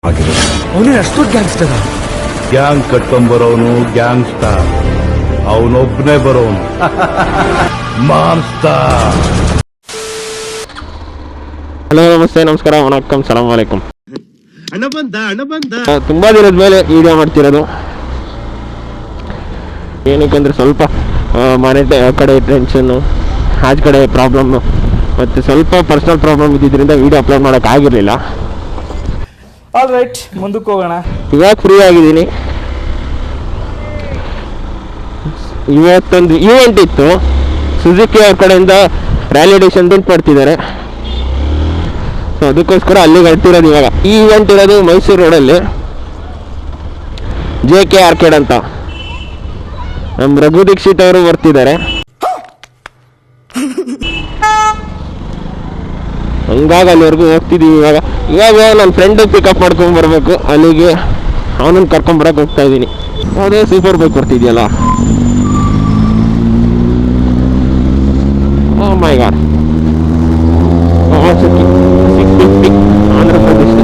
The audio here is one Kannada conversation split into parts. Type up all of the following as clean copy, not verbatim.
ಅವನೇ ಅಷ್ಟು ಗ್ಯಾಂಗ್ಸ್ಟರ್. ಗ್ಯಾಂಗ್ ಕಟ್ಕೊಂಡ್ಬರೋನು ಗ್ಯಾಂಗ್ಸ್ಟರ್, ಅವನೊಬ್ಬನೇ ಬರೋನು ಮಾನ್ಸ್ಟರ್. ಹಲೋ, ನಮಸ್ತೆ, ನಮಸ್ಕಾರ, ವಣಕ್ಕಂ, ಸಲಾಮ್ ಅಲೈಕುಂ. ಅಣ್ಣ ಬಂದ ತುಂಬಾ ದಿನದ ಮೇಲೆ ವಿಡಿಯೋ ಮಾಡ್ತಿರೋದು. ಏನಕ್ಕಂದ್ರೆ ಸ್ವಲ್ಪ ಮನೆ ಕಡೆ ಟೆನ್ಷನ್ನು, ಆಚ ಕಡೆ ಪ್ರಾಬ್ಲಮ್ಮು, ಮತ್ತು ಸ್ವಲ್ಪ ಪರ್ಸನಲ್ ಪ್ರಾಬ್ಲಮ್ ಇದ್ದಿದ್ದರಿಂದ ವಿಡಿಯೋ ಅಪ್ಲೋಡ್ ಮಾಡೋಕ್ಕಾಗಿರಲಿಲ್ಲ. ಆಲ್ ರೈಟ್, ಮುಂದಕ್ಕೆ ಹೋಗೋಣ. ಇವಾಗ ಫ್ರೀ ಆಗಿದ್ದೀನಿ. ಇವತ್ತೊಂದು ಈವೆಂಟ್ ಇತ್ತು, ಸುಜುಕಿ ಅವ್ರ ಕಡೆಯಿಂದ ವ್ಯಾಲಿಡೇಷನ್ ದುಡ್ಡು ಮಾಡ್ತಿದ್ದಾರೆ. ಸೊ ಅದಕ್ಕೋಸ್ಕರ ಅಲ್ಲಿಗೆ ಹೊರಟಿರೋದು. ಇವಾಗ ಈ ಈವೆಂಟ್ ಇರೋದು ಮೈಸೂರು ರೋಡಲ್ಲಿ, JK ಆರ್ಕೇಡ್ ಅಂತ. ನಮ್ಮ ರಘು ದೀಕ್ಷಿತ್ ಅವರು ಬರ್ತಿದ್ದಾರೆ. ಹಂಗಾಗಿ ಅಲ್ಲಿವರೆಗೂ ಹೋಗ್ತಿದ್ದೀವಿ. ಇವಾಗ ನನ್ನ ಫ್ರೆಂಡ್ ಪಿಕಪ್ ಮಾಡ್ಕೊಂಡು ಬರಬೇಕು. ಅಲ್ಲಿಗೆ ಅವನನ್ನು ಕರ್ಕೊಂಬರಕ್ಕೆ ಹೋಗ್ತಾ ಇದ್ದೀನಿ. ಅದೇ ಸೂಪರ್ ಬೈಕ್ ಬರ್ತಿದೆಯಲ್ಲ, ಓ ಮೈ ಗಾಡ್, Kawasaki 650 ಆಂಧ್ರ ಪ್ರದೇಶ.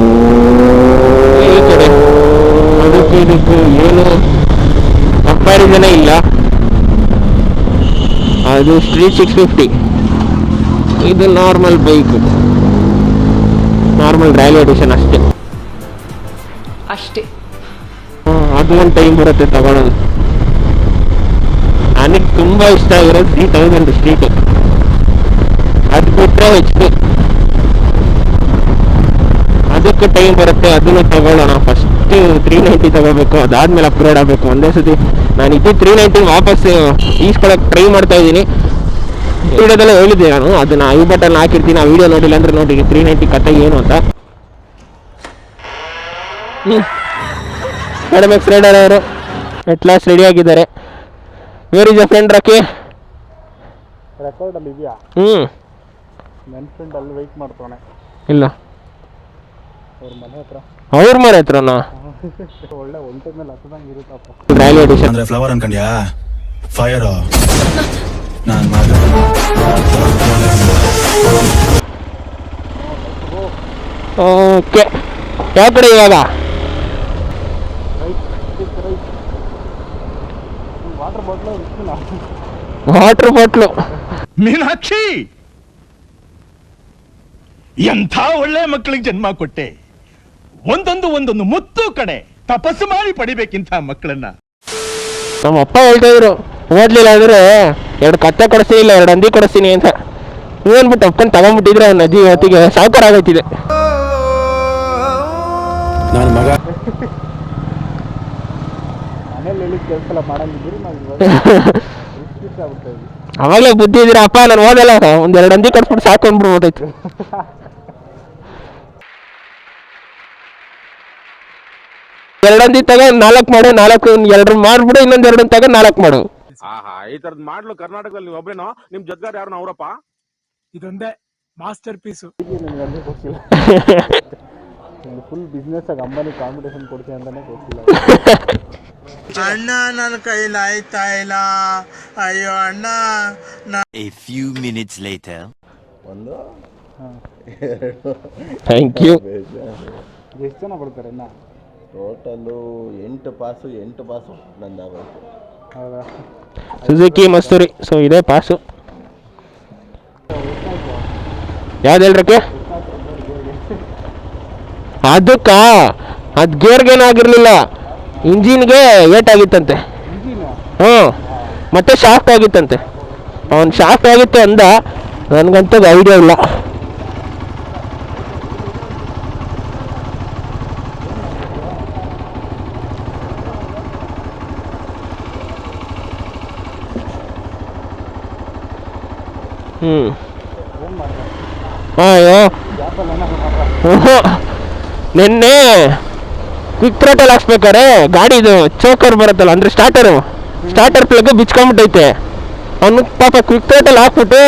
ಈ ಕಡೆ ಅದಕ್ಕೂ ಇದಕ್ಕೂ ಏನು ಕಂಪ್ಯಾರಿಸನ್ ಇಲ್ಲ. ಅದು ಸ್ಟ್ರೀಟ್ 650, ಇದು normal bike, normal rally edition ಅಷ್ಟೇ. ಅದು ಒಂದು ಟೈಮ್ ಬರುತ್ತೆ ತಗೊಳ್ಳೋದು. ನನಗೆ ತುಂಬ ಇಷ್ಟ ಆಗಿರೋದು 3000 ಸ್ಟ್ರೀಟು. ಅದು ಬಿಟ್ಟರೆ ಹೆಚ್ಚು, ಅದಕ್ಕೆ ಟೈಮ್ ಬರುತ್ತೆ, ಅದನ್ನು ತಗೊಳ್ಳೋಣ. ಫಸ್ಟ್ 390 ತಗೋಬೇಕು, ಅದಾದ್ಮೇಲೆ ಅಪ್ಗ್ರೇಡ್ ಆಗಬೇಕು. ಒಂದೇ ಸತಿ ನಾನು ಇದು 390 ವಾಪಸ್ ಈಸ್ಕೊಳಕ್ಕೆ ಟ್ರೈ ಮಾಡ್ತಾ ಇದ್ದೀನಿ. ವಿಡಿಯೋದಲ್ಲೇ ಹೇಳಿದ್ದೆ ನಾನು, ಅದನ್ನ ಐ ಬಟನ್ ಹಾಕಿರ್ತೀನಿ. ಆ ವಿಡಿಯೋ ನೋಡಿಲ್ಲ ಅಂದ್ರೆ ನೋಡಿ 390 ಕತೆ ಏನು ಅಂತ. ಮೇಡಮ್ ಎಕ್ಸ್ ರೈಡರ್ ಅವರು ಎಟ್ ಲಾಸ್ಟ್ ರೆಡಿ ಆಗಿದ್ದಾರೆ. Where is a friend Rocky? ರೆಕಾರ್ಡಲ್ಲಿ ಇದೆಯಾ? ನನ್ನ ಫ್ರೆಂಡ್ ಅಲ್ಲಿ ವೆಯ್ಟ್ ಮಾಡ್ತಾನೆ. ಇಲ್ಲ, ಅವ್ರ ಮನೆ ಹತ್ರ. ಅವ್ರ ಮನೆ ಹತ್ರನಾ? ಒಳ್ಳೆ ಒಂಟೆ ಮೇಲೆ ಹತ್ತದಂಗೆ ಇರುತ್ತಪ್ಪ. ರ್ಯಾಲಿ ಎಡಿಷನ್ ಅಂದ್ರೆ ಫ್ಲವರ್ ಅನ್ಕೊಂಡ್ಯಾ? ಫೈರ್ ನಾನು ಓಕೆ. ಯಾವ ಕಡೆ ಇವಾಗ? Water bottle. ಮೀನಾಕ್ಷಿ, ಎಂಥ ಒಳ್ಳೆ ಮಕ್ಕಳಿಗೆ ಜನ್ಮ ಕೊಟ್ಟೆ. ಒಂದೊಂದು ಮುತ್ತು ಕಡೆ ತಪಸ್ಸು ಮಾಡಿ ಪಡಿಬೇಕಿಂತ ಮಕ್ಕಳನ್ನ. ನಮ್ಮ ಅಪ್ಪ ಹೇಳ್ತಾ ಇದ್ರು, ಓದ್ಲಿಲ್ಲ ಅಂದ್ರೆ 2 ಕತ್ತೆ ಕೊಡಿಸ್ತೀನಿ, ಇಲ್ಲ 2 ಹಂದಿ ಕೊಡಿಸ್ತೀನಿ ಅಂತ. ಹೇಳ್ಬಿಟ್ಟು ಅಪ್ಪನ್ ತಗೊಂಡ್ಬಿಟ್ಟಿದ್ರೆ ಅವ್ನ ಅಜ್ಜಿ ಹೊತ್ತಿಗೆ ಸಾವುಕಾರ ಆಗೈತಿದೆ. ನನ್ನ ಮಗ ಮನೇಲಿ ಹೇಳಿ ಕೆಲಸ ಮಾಡಂಗಿದ್ದೀರಿ ನಾವು ಅವಾಗಲೇ ಬುದ್ಧಿ ಇದ್ದೀರಾ ಅಪ್ಪ, ನಾನು ಓದಲ್ಲ, 1-2 ಹಂದಿ ಕೊಡ್ಸ್ಬಿಟ್ಟು ಸಾಕು ಅಂದ್ಬಿಡ್ಬೋದಾಯ್ತು. 2 ಹಂದಿ ತಗ 4 ಮಾಡು, 2 ಮಾಡ್ಬಿಡು, ಇನ್ನೊಂದು 2 ತಗ 4 ಮಾಡು. ಈ ತರದ್ ಮಾಡ್ಲು ಕರ್ನಾಟಕದಲ್ಲಿ ನೀವು ಒಬ್ರೇನೋ? ನಿಮ್ ಜೊತೆಗಾರ ಯಾರು ಅವರಪ್ಪ? ಇದೊಂದೇ ಮಾಸ್ಟರ್ ಪೀಸು. ಫುಲ್ ಬಿಸ್ನೆಸ್ ಆಗಿ ಅಂಬಾನಿ ಕಾಂಪಿಟೇಷನ್ ಕೊಡ್ತೀನಿ ಅಂತಾನೆ ಗೊತ್ತಿಲ್ಲ. ಅಣ್ಣ ನನ್ನ ಕೈಲಿ ಆಯ್ತಾ ಇಲ್ಲ, ಅಯ್ಯೋ ಅಣ್ಣ. A few minutes later. Thank you. ಎಷ್ಟು ಜನ ಬರ್ತಾರೆ ಇನ್ನ? ಟೋಟಲ್ಲು 8 ಪಾಸು ನಂದಾಗಬೇಕು. ಹೌದಾ? ಸುಜುಕಿ ಮಸ್ತೂರಿ. ಸೊ ಇದೇ ಪಾಸು. ಯಾವ್ದು ಹೇಳ್ರಕ್ಕೆ? ಅದಕ್ಕ ಅದು ಗೇರ್ಗೇನಾಗಿರ್ಲಿಲ್ಲ, ಇಂಜಿನ್ಗೆ ಏಟ್ ಆಗಿತ್ತಂತೆ. ಮತ್ತೆ ಶಾಫ್ಟ್ ಆಗಿತ್ತಂತೆ. ಅವನು ಶಾಫ್ಟ್ ಆಗಿತ್ತು ಅಂದ, ನನಗಂತದ್ದು ಐಡಿಯಾ ಇಲ್ಲ. ಅಯ್ಯೋ, ನಿನ್ನೆ ಕ್ವಿಕ್ ಥ್ರೋಟಲ್ ಹಾಕ್ಸ್ಬೇಕಾರೆ ಗಾಡಿದು ಚೋಕರ್ ಬರುತ್ತಲ್ಲ, ಅಂದರೆ ಸ್ಟಾರ್ಟರ್ ಪ್ಲಗ್ ಬಿಚ್ಕೊಂಡ್ಬಿಟ್ಟೈತೆ. ಅವನು ಪಾಪ ಕ್ವಿಕ್ ಥ್ರೋಟಲ್ ಹಾಕ್ಬಿಟ್ಟು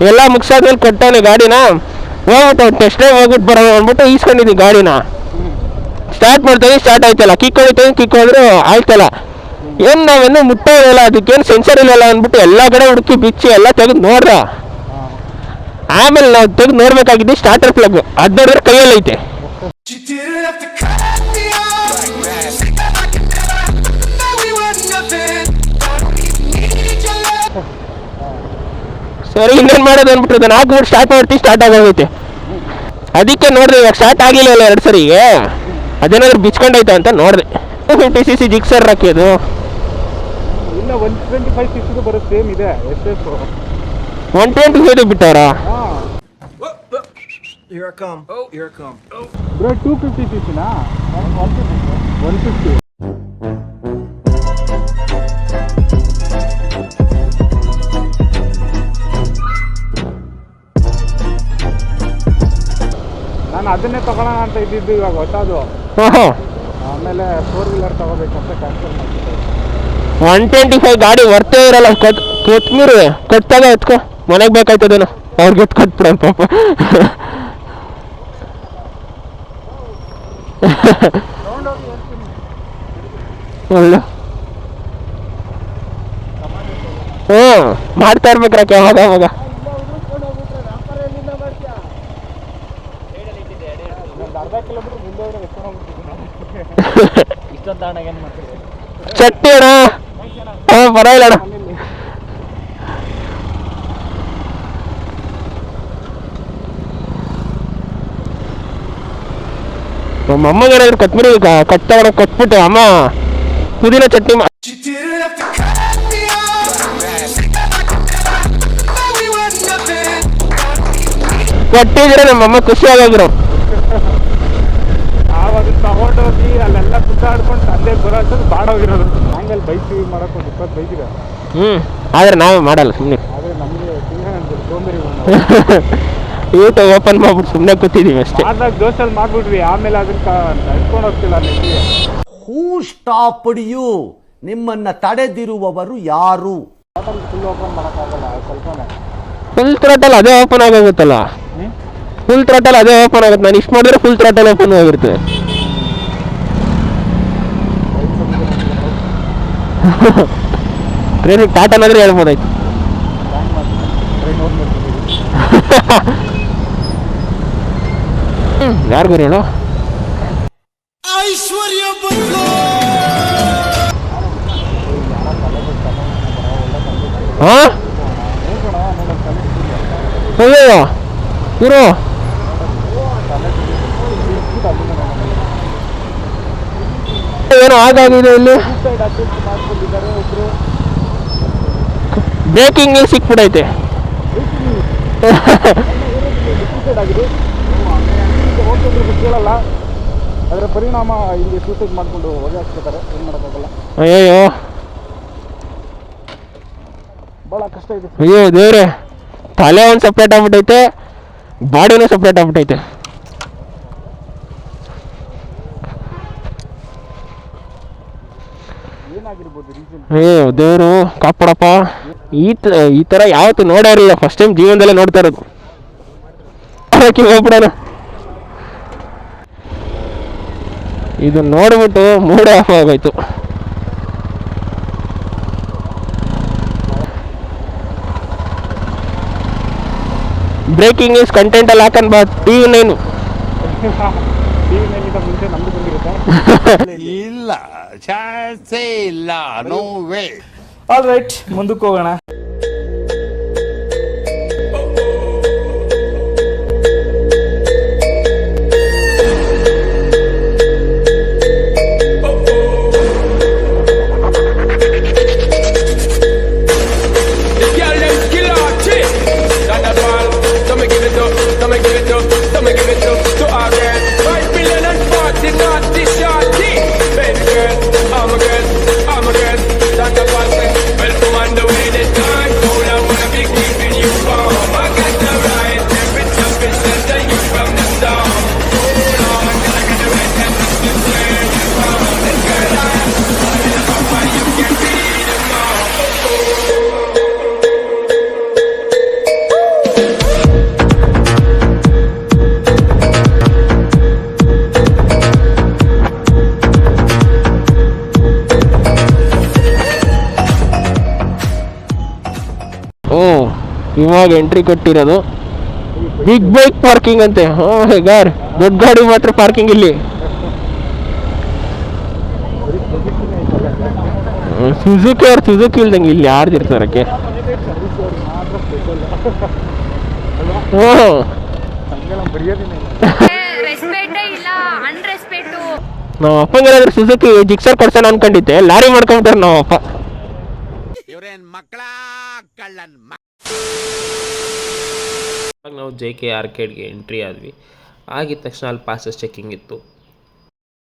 ಎಲ್ಲ ಮುಗಿಸಾದ್ಮೇಲೆ ಕೊಟ್ಟವನೆ ಗಾಡಿನ. ಹೋಗ್ಬಿಟ್ಟು ಅವ್ನು ಟೆಸ್ಟ್ ಡ್ರೈವ್ ಹೋಗ್ಬಿಟ್ಟು ಬರೋಣ ಅಂದ್ಬಿಟ್ಟು ಈಸ್ಕೊಂಡಿದ್ದೀನಿ ಗಾಡಿನ. ಸ್ಟಾರ್ಟ್ ಮಾಡ್ತಾನೆ, ಸ್ಟಾರ್ಟ್ ಆಯ್ತಲ್ಲ, ಕಿಕ್ ಹೋದ್ರು ಆಯ್ತಲ್ಲ. ಏನು ನಾವೇನು ಮುಟ್ಟೋದಿಲ್ಲ, ಅದಕ್ಕೇನು ಸೆನ್ಸರ್ ಇಲ್ಲಲ್ಲ ಅಂದ್ಬಿಟ್ಟು ಎಲ್ಲ ಕಡೆ ಹುಡುಕಿ ಬಿಚ್ಚಿ ಎಲ್ಲ ತೆಗೆದು ನೋಡ್ರ. ಆಮೇಲೆ ನಾವು ತೆಗೆದು ನೋಡ್ಬೇಕಾಗಿದ್ದು ಸ್ಟಾರ್ಟರ್ ಪ್ಲಗ್, ಅದು ನೋಡಿದ್ರೆ ಕೈಯಲ್ಲಿ ಐತೆ. ಸರಿ ಇನ್ನೇನು ಮಾಡೋದು ಅಂದ್ಬಿಟ್ಟು ಅದನ್ನ ಹಾಕ್ಬಿಟ್ಟು ಸ್ಟಾರ್ಟ್ ಮಾಡ್ತೀನಿ, ಸ್ಟಾರ್ಟ್ ಆಗೋಗೈತೆ. ಅದಕ್ಕೆ ನೋಡಿದೆ ಇವಾಗ ಸ್ಟಾರ್ಟ್ ಆಗಿಲ್ಲ 2 ಸರಿಗೆ, ಅದೇನಾದ್ರೂ ಬಿಚ್ಕೊಂಡೈತೆ ಅಂತ ನೋಡಿದೆ. 250cc ಜಿಕ್ಸರ್ ಹಾಕಿದ್ದು ಇಲ್ಲ 125cc ಬರುತ್ತೆ, ಸೇಮ್ ಇದೆ SS. 125 ಬಿಟ್ಟವ್ರ. ಬ್ರೋ 250cc ನಾ 150. ನಾನು ಅದನ್ನೇ ತಗೊಳ್ಳೋಣ ಅಂತ ಇದ್ದಿದ್ದು, ಇವಾಗ ಹೊಸದು. ಆಮೇಲೆ 4 ವೀಲರ್ ತಗೋಬೇಕಂತ ಕ್ಯಾನ್ಸಲ್ ಮಾಡ್ತಿದ್ದೆ. 125 ಗಾಡಿ ವರ್ತೇ ಇರಲ್ಲ. ಕೊತ್ಮೀರಿ ಕಟ್ಟಾಗ ಎತ್ಕೊ, ಮನೆಗೆ ಬೇಕಾಯ್ತದೇನೋ ಅವ್ರಿಗೆ ಎತ್ಕೊಟ್ಬಿಡ ಪಾಪ. ಒಳ್ಳೆ ಮಾಡ್ತಾ ಇರ್ಬೇಕ್ರಾಕೆ ಅವಾಗ ಅವಾಗ. ಅರ್ಧ ಕಿಲೋಮೀಟರ್ ಮುಂದೆ ಹೋದ್ರೆ ಎತ್ಕೊಂಡು ಇಷ್ಟೊಂದು ತಾಣಾಗ ಏನು ಮಾಡ್ತೀವಿ. ಚಟ್ನಿ ಅಣ್ಣ. ಹಾಂ ಪರವಾಗಿಲ್ಲ ಅಣ್ಣ. ನಮ್ಮ ಅಮ್ಮಗೆ ಏನಾದ್ರು ಕೊತ್ಮೀರಿ ಕಟ್ ತಗೊಳಕ್ ಕೊಟ್ಬಿಟ್ಟು, ಅಮ್ಮ ಪುದೀನ ಚಟ್ನಿ ಕೊಟ್ಟಿದ್ರೆ ನಮ್ಮಮ್ಮ ಖುಷಿ ಆಗೋದ್ರು. ಆವಾಗ ತಗೊಂಡೋಗಿ ಅಲ್ಲೆಲ್ಲ ಸುತ್ತಾಡ್ಕೊಂಡು ಅಲ್ಲೇ ಬರೋ ಅಷ್ಟೊಂದು ಬಾಡೋಗಿರೋದು. ಹಂಗಲ್ಲಿ ಬೈಕ್ ಮಾಡೋಕೆ ಒಂದು 20 ಬೈಕ್ ಇದೆ. ಆದ್ರೆ ನಾವೇ ಮಾಡಲ್ಲ ಸುಮ್ಮನೆ. ಆದರೆ ನಮಗೆ ಸೋಂಬೇರಿ ಯೂಟ್ಯೂಬ್ ಓಪನ್ ಮಾಡ್ಬಿಟ್ಟು ಸುಮ್ಮನೆ ಕೂತಿದ್ದೀವಿ ಅಷ್ಟೇ. ಆದಾಗ ಜೋಶಲ್ಲಿ ಮಾಡ್ಬಿಟ್ವಿ, ಆಮೇಲೆ ಅದನ್ನ ನಡ್ಕೊಂಡು ಹೋಗ್ತಿಲ್ಲ. ಹೂ ಸ್ಟಾಪ್ಡ್ ಯು? ನಿಮ್ಮನ್ನ ತಡೆದಿರುವವರು ಯಾರು? ಫುಲ್ ಓಪನ್ ಮಾಡೋಕ್ಕಾಗಲ್ಲ, ಸ್ವಲ್ಪನೇ. ಫುಲ್ ಥ್ರಾಟಲ್ ಅದೇ ಓಪನ್ ಆಗೋಗುತ್ತಲ್ಲ. ಫುಲ್ ಥ್ರಾಟಲ್ ಅದೇ ಓಪನ್ ಆಗುತ್ತೆ. ನಾನು ಇಷ್ಟು ಮಾಡಿದ್ರೆ ಫುಲ್ ಥ್ರಾಟಲ್ ಓಪನ್ ಆಗಿರುತ್ತೆ. ಟ್ರೈನಿಗೆ ಟಾಟನಾದ್ರೆ ಹೇಳ್ಬೋದಾಯ್ತು. ಯಾರಿಗೂ ಹೇಳು. ಹಾಂ ಅಯ್ಯೋ ಇರೋ ಏನೋ ಆಗಾಗಿದೆ ಇಲ್ಲಿ. ಬ್ರೇಕಿಂಗ್ ನ್ಯೂಸ್ ಸಿಕ್ಬಿಡೈತೆ. ಕೇಳಲ್ಲ, ಅದರ ಪರಿಣಾಮ ಇಲ್ಲಿ ಸೂಸೈಡ್ ಮಾಡಿಕೊಂಡು ಹೊಗೆ ಹಾಕ್ಸ್ಕೊತಾರೆ. ಏನು ಮಾಡೋಕ್ಕಾಗಲ್ಲ. ಅಯ್ಯೋ ಭಾಳ ಕಷ್ಟ ಇದೆ. ಅಯ್ಯೋ ದೇವ್ರೆ, ತಲೆ ಒಂದು ಸಪ್ರೇಟ್ ಆಗ್ಬಿಟ್ಟೈತೆ, ಬಾಡಿನೂ ಸಪ್ರೇಟ್ ಆಗ್ಬಿಟ್ಟೈತೆ. ಏನಾಗಿರ್ಬೋದು ರೀಸನ್? ಅಯ್ಯೋ ದೇವರು ಕಾಪಾಡಪ್ಪ. ಈ ಥರ ಯಾವತ್ತು ನೋಡೇ ಇರಲಿಲ್ಲ, ಫಸ್ಟ್ ಟೈಮ್ ಜೀವನದಲ್ಲೇ ನೋಡ್ತಾ ಇರೋದು. ಹೋಗ್ಬಿಡೋಣ. ಇದು ನೋಡ್ಬಿಟ್ಟು ಮೂಡ್ ಆಫ್ ಆಗೋಯ್ತು. ಬ್ರೇಕಿಂಗ್ ನ್ಯೂಸ್ ಕಂಟೆಂಟ್ ಅಲ್ಲಿ ಹಾಕನ್ ಬಾ TV9. TV9 ಮುಂಚೆ ನಮ್ದು ಬಂದಿರುತ್ತೆ. ಇಲ್ಲ, ಚಾನ್ಸೇ ಇಲ್ಲ, ನೋ ವೇ. ಆಲ್ ರೈಟ್, ಮುಂದಕ್ಕೆ ಹೋಗೋಣ. ಇವಾಗ ಎಂಟ್ರಿ ಕೊಟ್ಟಿರೋದು ಬಿಗ್ ಬೈಕ್ ಪಾರ್ಕಿಂಗ್ ಅಂತೆ. ಗಾರ್ ದೊಡ್ಡ ಗಾಡಿ ಮಾತ್ರ ಪಾರ್ಕಿಂಗ್ ಇಲ್ಲಿ. ಸುಜುಕಿ ಅವ್ರು ಸುಜುಕಿ ಇಲ್ದಂಗೆ ಇಲ್ಲಿ ಯಾರ್ದು ಇರ್ತಾರಕ್ಕೆ. ಹ್ಞೂ ಹಂಗೆಲ್ಲ ಬರೆಯೋದಿಲ್ಲ. ರೆಸ್ಪೆಕ್ಟೇ ಇಲ್ಲ, ಅನ್ರೆಸ್ಪೆಕ್ಟು. ನಮ್ಮ ಅಪ್ಪಂಗೇನಾದ್ರೂ ಸುಜುಕಿ ಜಿಕ್ಸರ್ ಕೊಡ್ಸೋಣ ಅನ್ಕೊಂಡಿದ್ದೆ, ಲಾರಿ ಮಾಡ್ಕೊಂಬಿಟ್ಟಾರೆ ನಮ್ಮ ಅಪ್ಪ. ಇವ್ರೇನ್ ಮಕ್ಕಳ ಕಳ್ಳನ್ ನಾವು JK ಆರ್ಕೇಡ್ಗೆ ಎಂಟ್ರಿ ಆದ್ವಿ. ಆಗಿದ ತಕ್ಷಣ ಅಲ್ಲಿ ಪಾಸಸ್ ಚೆಕಿಂಗ್ ಇತ್ತು.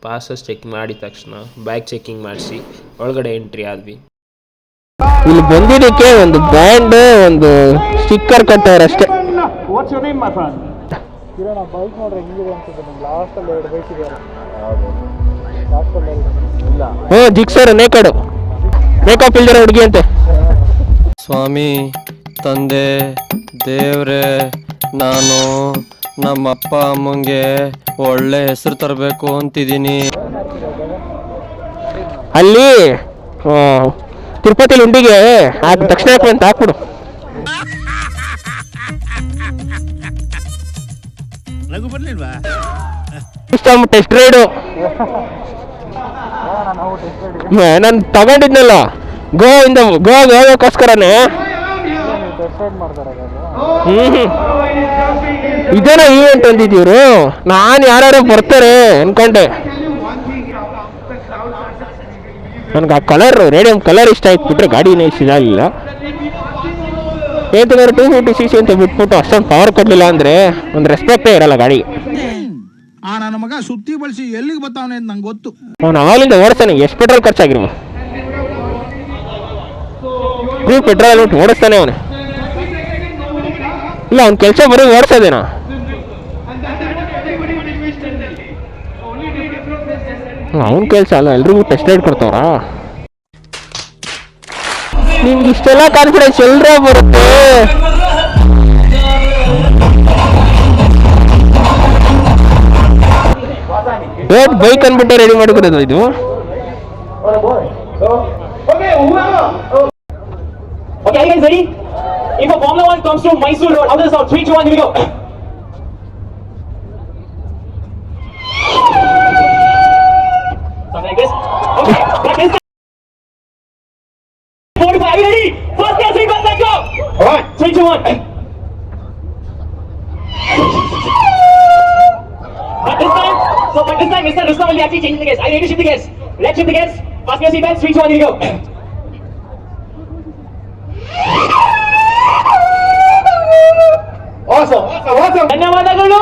ಪಾಸಸ್ ಚೆಕ್ ಮಾಡಿದ ತಕ್ಷಣ ಬ್ಯಾಗ್ ಚೆಕಿಂಗ್ ಮಾಡಿಸಿ ಒಳಗಡೆ ಎಂಟ್ರಿ ಆದ್ವಿ. ಇಲ್ಲಿ ಬಂದಿದ್ದಕ್ಕೆ ಒಂದು ಬ್ಯಾಂಡ್, ಒಂದು ಸ್ಟಿಕ್ಕರ್ ಕಟ್ಟವ್ರೆ ಅಷ್ಟೇ. ಕಿರಣ ಬೈಕ್ ನೋಡ್ರೆ ಹೆಂಗಿದೆ ಅನ್ಸುತ್ತೆ. ನಮ್ಮ ಲಾಸ್ಟಲ್ಲಿ 2 ಬೈಕ್ ಇದ್ದಾರೆ. ಲಾಸ್ಟಲ್ಲಿ ಇಲ್ಲ. ಹ್ಞೂ ಜಿಕ್ಸರ್ ನೇಕಡು, ಮೇಕಪ್ ಇಲ್ದಿರೋ ಹುಡುಗಿ ಅಂತೆ. ಸ್ವಾಮಿ, ತಂದೆ, ದೇವ್ರೆ, ನಾನು ನಮ್ಮ ಅಪ್ಪ ಅಮ್ಮಂಗೆ ಒಳ್ಳೆ ಹೆಸರು ತರಬೇಕು ಅಂತಿದ್ದೀನಿ. ಅಲ್ಲಿ ತಿರುಪತಿ ಉಂಡಿಗೆ ದಕ್ಷಿಣ ಅಂತ ಹಾಕ್ಬಿಡು. ರಘು ಬರ್ಲಿಲ್ವಾ? ಇಷ್ಟ ಟೆಸ್ಟ್ ರೈಡು ನಾನು ತಗೊಂಡಿದ್ನಲ್ಲ ಗೋವಿಂದ ಗೋವಾಗೋಸ್ಕರನೇ. ಇದೇನ ಈವೆಂಟ್ ಅಂದಿದ್ದೀವ್ರು, ನಾನು ಯಾರು ಬರ್ತಾರೆ ಅನ್ಕೊಂಡೆ. ನನ್ಗೆ ಆ ಕಲರ್ ರೇಡಿಯಂ ಕಲರ್ ಇಷ್ಟ ಆಯ್ತು ಬಿಟ್ರೆ ಗಾಡಿನೇ ಇಷ್ಟ ಇಲ್ಲ. ಏತಂದ್ರೆ 250cc ಅಂತ ಬಿಟ್ಬಿಟ್ಟು ಅಷ್ಟೊಂದು ಪವರ್ ಕೊಡ್ಲಿಲ್ಲ ಅಂದ್ರೆ ಒಂದು ರೆಸ್ಪೆಕ್ಟೇ ಇರಲ್ಲ ಗಾಡಿಗೆ. ನನ್ನ ಮಗ ಸುತ್ತಿ ಬಳಸಿ ಎಲ್ಲಿಗೆ ಬರ್ತಾವನೆ ಅಂತ ನಂಗೆ ಗೊತ್ತು. ಅವ್ನು ಅವಾಗಲಿಂದ ಓಡಿಸ್ತಾನೆ, ಎಷ್ಟು ಪೆಟ್ರೋಲ್ ಖರ್ಚಾಗಿರ್ಬೋದು. ಪೆಟ್ರೋಲ್ ಬಿಟ್ಟು ಓಡಿಸ್ತಾನೆ ಅವನು. ಇಲ್ಲ ಅವ್ನ ಕೆಲಸ ಬರೀ ಓಡಿಸೋದೇನಾ. ಅವನ ಕೆಲಸ ಅಲ್ಲ, ಎಲ್ರಿಗೂ ಟೆಸ್ಟ್ ರೈಡ್ ಕೊಡ್ತಾವ್ರ. ನಿಮ್ಗೆ ಇಷ್ಟೆಲ್ಲ ಕಾನ್ಫಿಡೆನ್ಸ್ ಎಲ್ರ ಬರುತ್ತೆ? ಬೈಕ್ ಅನ್ಬಿಟ್ಟೆ ರೆಡಿ ಮಾಡಿಕೊಡೋದು ಇದು. Okay, are you guys ready? If a Formula 1 comes to Mysore Road, how does it sound? 3, 2, 1, here we go. Something like this. Okay, but this 45, are you ready? First gear, seatbelt, let's go! Alright, 3, 2, 1. But this time, this time we'll be actually changing the gears. Are you ready to shift the gears? Let's shift the gears. First gear, seatbelt, 3, 2, 1, here we go. Awesome. ಧನ್ಯವಾದಗಳು.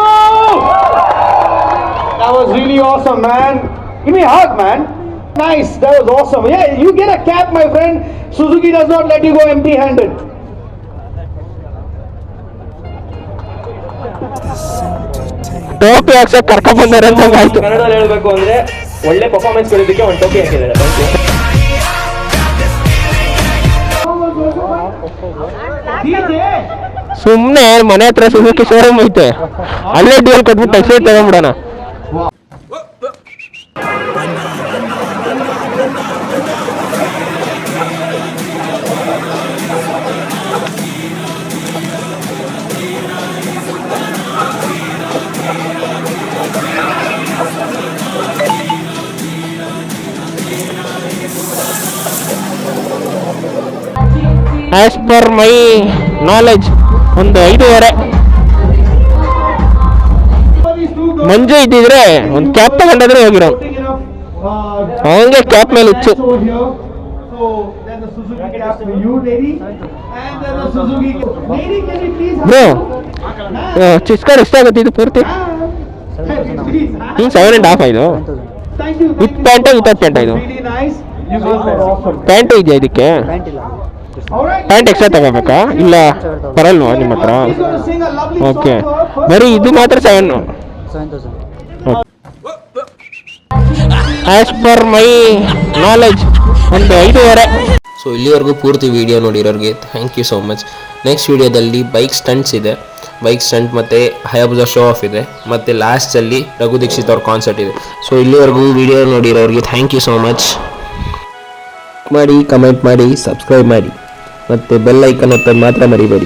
That was really awesome, man. Give me a hug, man. Nice. That was awesome. Yeah, you get a cap, my friend. Suzuki does not let you go empty-handed. ಟೋಪಿ ಹಾಕ್ಸಕ್ ಕರ್ಕೊಂಡ್ ಬಂದಾರೆ ಅಂತ ಆಯ್ತು. ಕನ್ನಡದಲ್ಲಿ ಹೇಳ್ಬೇಕು ಅಂದ್ರೆ ಒಳ್ಳೆ ಪರ್ಫಾರ್ಮೆನ್ಸ್ ಕೊಡೋದಕ್ಕೆ ಒಂದು ಟೋಪಿ ಹಾಕಿದ್ದಾರೆ. ಸುಮ್ಮನೆ ಮನೆ ಹತ್ರ ಸುಜುಕಿ ಶೋರೂಮ್ ಐತೆ, ಅಲ್ಲೇ ಡಿಎಲ್ ಕೊಟ್ಬಿಟ್ಟು ಟೆಸ್ಟ್ ರೈಡ್ ತಗೊಂಡ್ಬಿಡೋಣ. ಆಸ್ ಪರ್ ಮೈ ನಾಲೆಜ್ ಒಂದು 5:30. ಮಂಜು ಇದ್ದಿದ್ರೆ ಒಂದು ಕ್ಯಾಪ್ ತಗೊಂಡಾದ್ರೆ ಹೋಗಿರೋ. ಅವನಿಗೆ ಕ್ಯಾಪ್ ಮೇಲೆ ಇತ್ತು. ಬ್ರೋ ಚಿಸ್ಕರ್ ಎಷ್ಟಾಗುತ್ತೆ ಇದು ಪೂರ್ತಿ? 7.5 ಇದು. ವಿತ್ ಪ್ಯಾಂಟ ವಿತೌಟ್ ಪ್ಯಾಂಟ ಇದು? ಪ್ಯಾಂಟು ಇದೆಯಾ ಇದಕ್ಕೆ? ಪ್ಯಾಂಟ್ ಎಕ್ಸ್ಟ್ರಾ ತಗೋಬೇಕಾ? ಇಲ್ಲ ಬರಲ್ವಾ ನಿಮ್ಮ ಹತ್ರ? ಓಕೆ, ಬರೀ ಇದು ಮಾತ್ರ 7,000. ಆಸ್ ಪರ್ ಮೈ ನಾಲೆಜ್ ಒಂದು 5:30. ಸೊ ಇಲ್ಲಿವರೆಗೂ ಪೂರ್ತಿ ವಿಡಿಯೋ ನೋಡಿರೋರಿಗೆ thank you so much. Next ವಿಡಿಯೋದಲ್ಲಿ ಬೈಕ್ ಸ್ಟಂಟ್ಸ್ ಇದೆ, ಬೈಕ್ ಸ್ಟಂಟ್ ಮತ್ತು ಹಯಾಬುಜಾ ಶೋ ಆಫ್ ಇದೆ, ಮತ್ತು ಲಾಸ್ಟಲ್ಲಿ ರಘು ದೀಕ್ಷಿತ್ ಅವ್ರ ಕಾನ್ಸರ್ಟ್ ಇದೆ. ಸೊ ಇಲ್ಲಿವರೆಗೂ ವಿಡಿಯೋ ನೋಡಿರೋರಿಗೆ ಥ್ಯಾಂಕ್ ಯು ಸೋ ಮಚ್. ಮಾಡಿ, ಕಮೆಂಟ್ ಮಾಡಿ, ಸಬ್ಸ್ಕ್ರೈಬ್ ಮಾಡಿ ಮತ್ತು ಬೆಲ್ ಐಕನ್ ಒತ್ತೋದು ಮಾತ್ರ ಮರಿಬೇಡಿ.